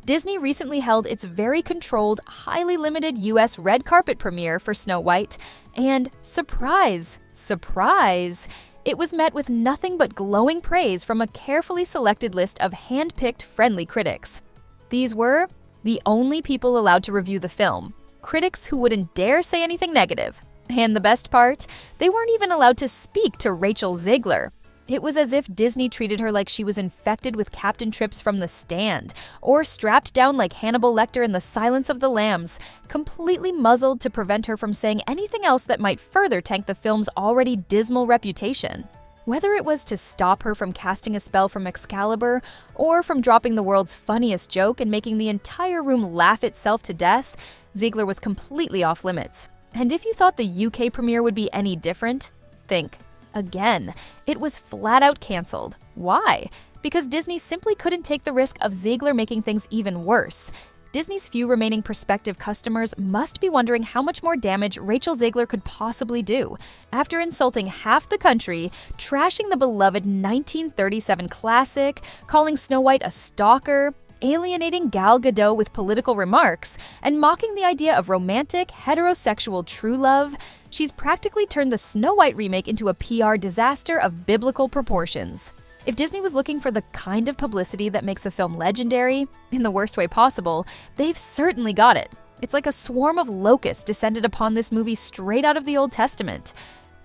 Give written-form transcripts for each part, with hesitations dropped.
Disney recently held its very controlled, highly limited US red carpet premiere for Snow White, and surprise, surprise, it was met with nothing but glowing praise from a carefully selected list of hand-picked friendly critics. These were the only people allowed to review the film, critics who wouldn't dare say anything negative. And the best part, they weren't even allowed to speak to Rachel Zegler. It was as if Disney treated her like she was infected with Captain Trips from The Stand, or strapped down like Hannibal Lecter in The Silence of the Lambs, completely muzzled to prevent her from saying anything else that might further tank the film's already dismal reputation. Whether it was to stop her from casting a spell from Excalibur, or from dropping the world's funniest joke and making the entire room laugh itself to death, Zegler was completely off limits. And if you thought the UK premiere would be any different, think again. It was flat out cancelled. Why? Because Disney simply couldn't take the risk of Zegler making things even worse. Disney's few remaining prospective customers must be wondering how much more damage Rachel Zegler could possibly do. After insulting half the country, trashing the beloved 1937 classic, calling Snow White a stalker, alienating Gal Gadot with political remarks, and mocking the idea of romantic, heterosexual true love, she's practically turned the Snow White remake into a PR disaster of biblical proportions. If Disney was looking for the kind of publicity that makes a film legendary, in the worst way possible, they've certainly got it. It's like a swarm of locusts descended upon this movie straight out of the Old Testament.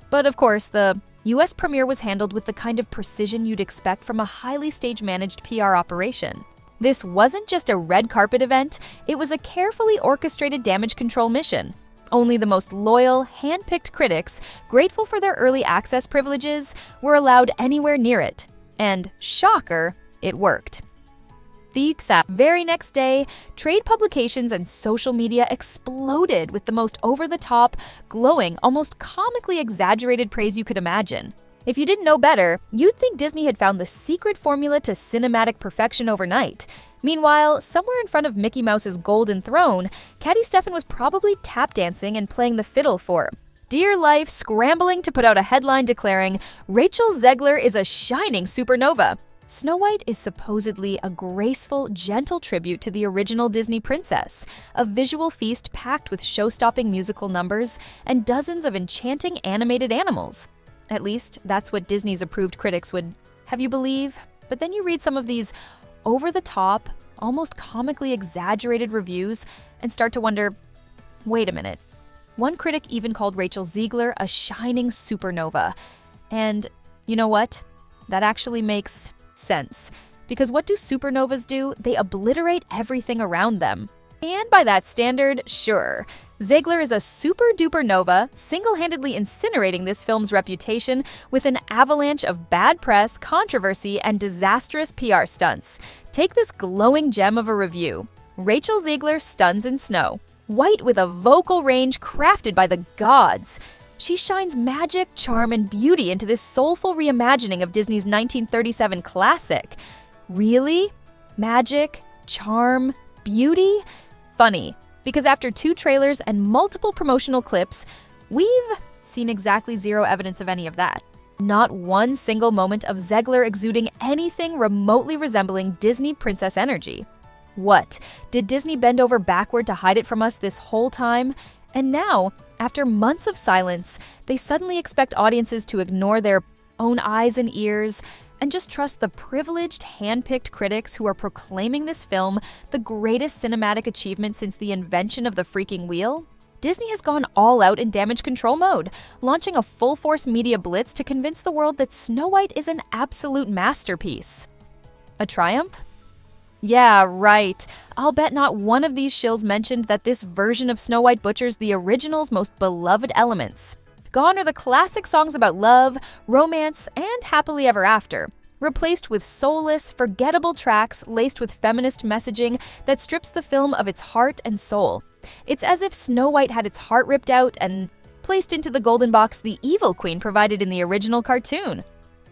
But of course, the US premiere was handled with the kind of precision you'd expect from a highly stage-managed PR operation. This wasn't just a red carpet event, it was a carefully orchestrated damage control mission. Only the most loyal, hand-picked critics, grateful for their early access privileges, were allowed anywhere near it. And shocker, it worked. The exact very next day, trade publications and social media exploded with the most over-the-top, glowing, almost comically exaggerated praise you could imagine. If you didn't know better, you'd think Disney had found the secret formula to cinematic perfection overnight. Meanwhile, somewhere in front of Mickey Mouse's golden throne, Caddy Stefan was probably tap dancing and playing the fiddle for dear life, scrambling to put out a headline declaring, "Rachel Zegler is a shining supernova." Snow White is supposedly a graceful, gentle tribute to the original Disney princess, a visual feast packed with show-stopping musical numbers and dozens of enchanting animated animals. At least, that's what Disney's approved critics would have you believe. But then you read some of these over-the-top, almost comically exaggerated reviews and start to wonder, wait a minute. One critic even called Rachel Zegler a shining supernova. And you know what? That actually makes sense. Because what do supernovas do? They obliterate everything around them. And by that standard, sure, Zegler is a super-duper nova, single-handedly incinerating this film's reputation with an avalanche of bad press, controversy, and disastrous PR stunts. Take this glowing gem of a review. Rachel Zegler stuns in snow. White with a vocal range crafted by the gods. She shines magic, charm, and beauty into this soulful reimagining of Disney's 1937 classic. Really? Magic, charm, beauty? Funny, because after 2 trailers and multiple promotional clips, we've seen exactly zero evidence of any of that. Not one single moment of Zegler exuding anything remotely resembling Disney princess energy. What? Did Disney bend over backward to hide it from us this whole time? And now, after months of silence, they suddenly expect audiences to ignore their own eyes and ears and just trust the privileged, hand-picked critics who are proclaiming this film the greatest cinematic achievement since the invention of the freaking wheel? Disney has gone all out in damage control mode, launching a full-force media blitz to convince the world that Snow White is an absolute masterpiece. A triumph? Yeah, right. I'll bet not one of these shills mentioned that this version of Snow White butchers the original's most beloved elements. Gone are the classic songs about love, romance, and happily ever after, replaced with soulless, forgettable tracks laced with feminist messaging that strips the film of its heart and soul. It's as if Snow White had its heart ripped out and placed into the golden box the evil queen provided in the original cartoon.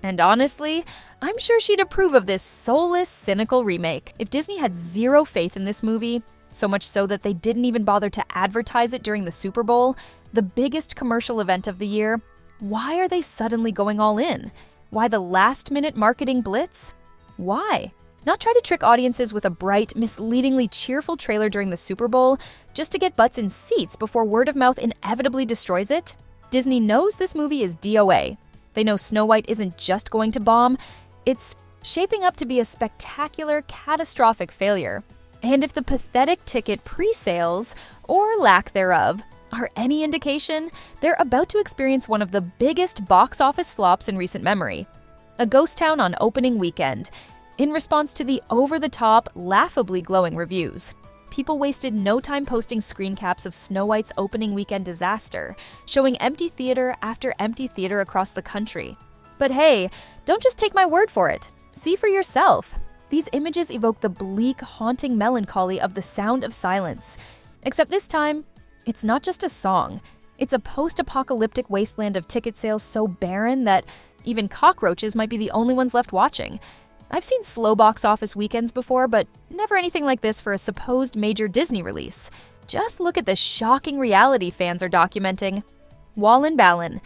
And honestly, I'm sure she'd approve of this soulless, cynical remake. If Disney had zero faith in this movie, so much so that they didn't even bother to advertise it during the Super Bowl, the biggest commercial event of the year, why are they suddenly going all in? Why the last-minute marketing blitz? Why? Not try to trick audiences with a bright, misleadingly cheerful trailer during the Super Bowl just to get butts in seats before word of mouth inevitably destroys it. Disney knows this movie is DOA. They know Snow White isn't just going to bomb, it's shaping up to be a spectacular, catastrophic failure. And if the pathetic ticket pre-sales, or lack thereof, are any indication, they're about to experience one of the biggest box office flops in recent memory. A ghost town on opening weekend, in response to the over-the-top, laughably glowing reviews. People wasted no time posting screen caps of Snow White's opening weekend disaster, showing empty theater after empty theater across the country. But hey, don't just take my word for it. See for yourself. These images evoke the bleak, haunting melancholy of The Sound of Silence. Except this time, it's not just a song. It's a post-apocalyptic wasteland of ticket sales so barren that even cockroaches might be the only ones left watching. I've seen slow box office weekends before, but never anything like this for a supposed major Disney release. Just look at the shocking reality fans are documenting. Wallin Ballin.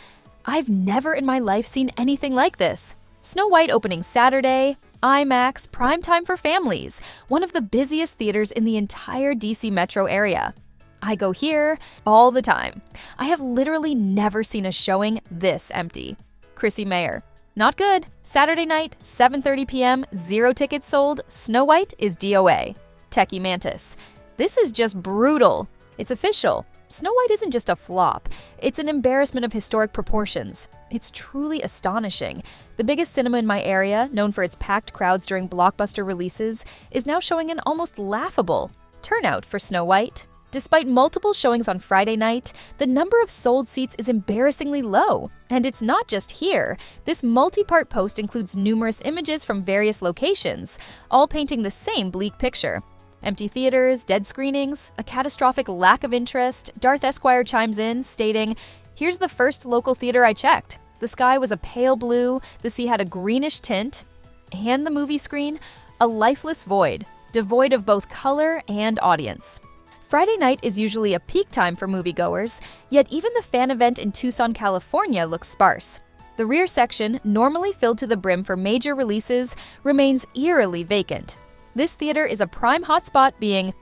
I've never in my life seen anything like this. Snow White opening Saturday, IMAX, primetime for families, one of the busiest theaters in the entire DC metro area. I go here all the time. I have literally never seen a showing this empty. Chrissy Mayer. Not good. Saturday night, 7:30 p.m., 0 tickets sold, Snow White is DOA. Techie Mantis. This is just brutal. It's official. Snow White isn't just a flop. It's an embarrassment of historic proportions. It's truly astonishing. The biggest cinema in my area, known for its packed crowds during blockbuster releases, is now showing an almost laughable turnout for Snow White. Despite multiple showings on Friday night, the number of sold seats is embarrassingly low. And it's not just here. This multi-part post includes numerous images from various locations, all painting the same bleak picture. Empty theaters, dead screenings, a catastrophic lack of interest. Darth Esquire chimes in, stating, "Here's the first local theater I checked. The sky was a pale blue, the sea had a greenish tint, and the movie screen, a lifeless void, devoid of both color and audience." Friday night is usually a peak time for moviegoers, yet even the fan event in Tucson, California looks sparse. The rear section, normally filled to the brim for major releases, remains eerily vacant. This theater is a prime hotspot, being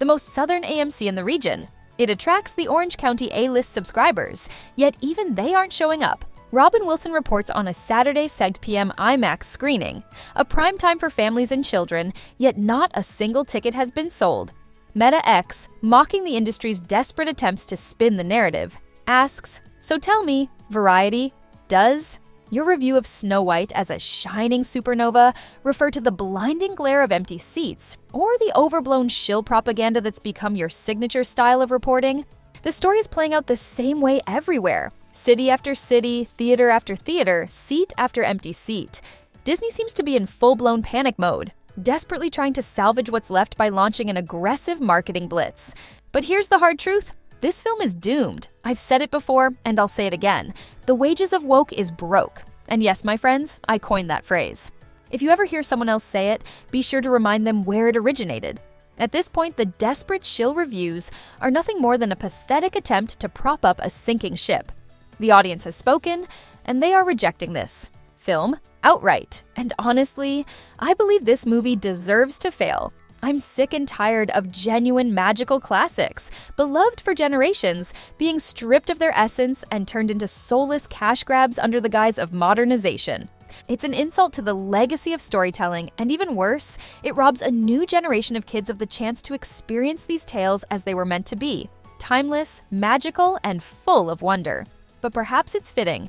the most southern AMC in the region. It attracts the Orange County A-list subscribers, yet even they aren't showing up. Robin Wilson reports on a Saturday 7 p.m. IMAX screening, a prime time for families and children, yet not a single ticket has been sold. Meta X, mocking the industry's desperate attempts to spin the narrative, asks, "So tell me, Variety, does your review of Snow White as a shining supernova refer to the blinding glare of empty seats, or the overblown shill propaganda that's become your signature style of reporting?" The story is playing out the same way everywhere. City after city, theater after theater, seat after empty seat. Disney seems to be in full-blown panic mode, desperately trying to salvage what's left by launching an aggressive marketing blitz. But here's the hard truth. This film is doomed. I've said it before, and I'll say it again. The wages of woke is broke. And yes, my friends, I coined that phrase. If you ever hear someone else say it, be sure to remind them where it originated. At this point, the desperate shill reviews are nothing more than a pathetic attempt to prop up a sinking ship. The audience has spoken, and they are rejecting this film outright. And honestly, I believe this movie deserves to fail. I'm sick and tired of genuine magical classics, beloved for generations, being stripped of their essence and turned into soulless cash grabs under the guise of modernization. It's an insult to the legacy of storytelling, and even worse, it robs a new generation of kids of the chance to experience these tales as they were meant to be, timeless, magical, and full of wonder. But perhaps it's fitting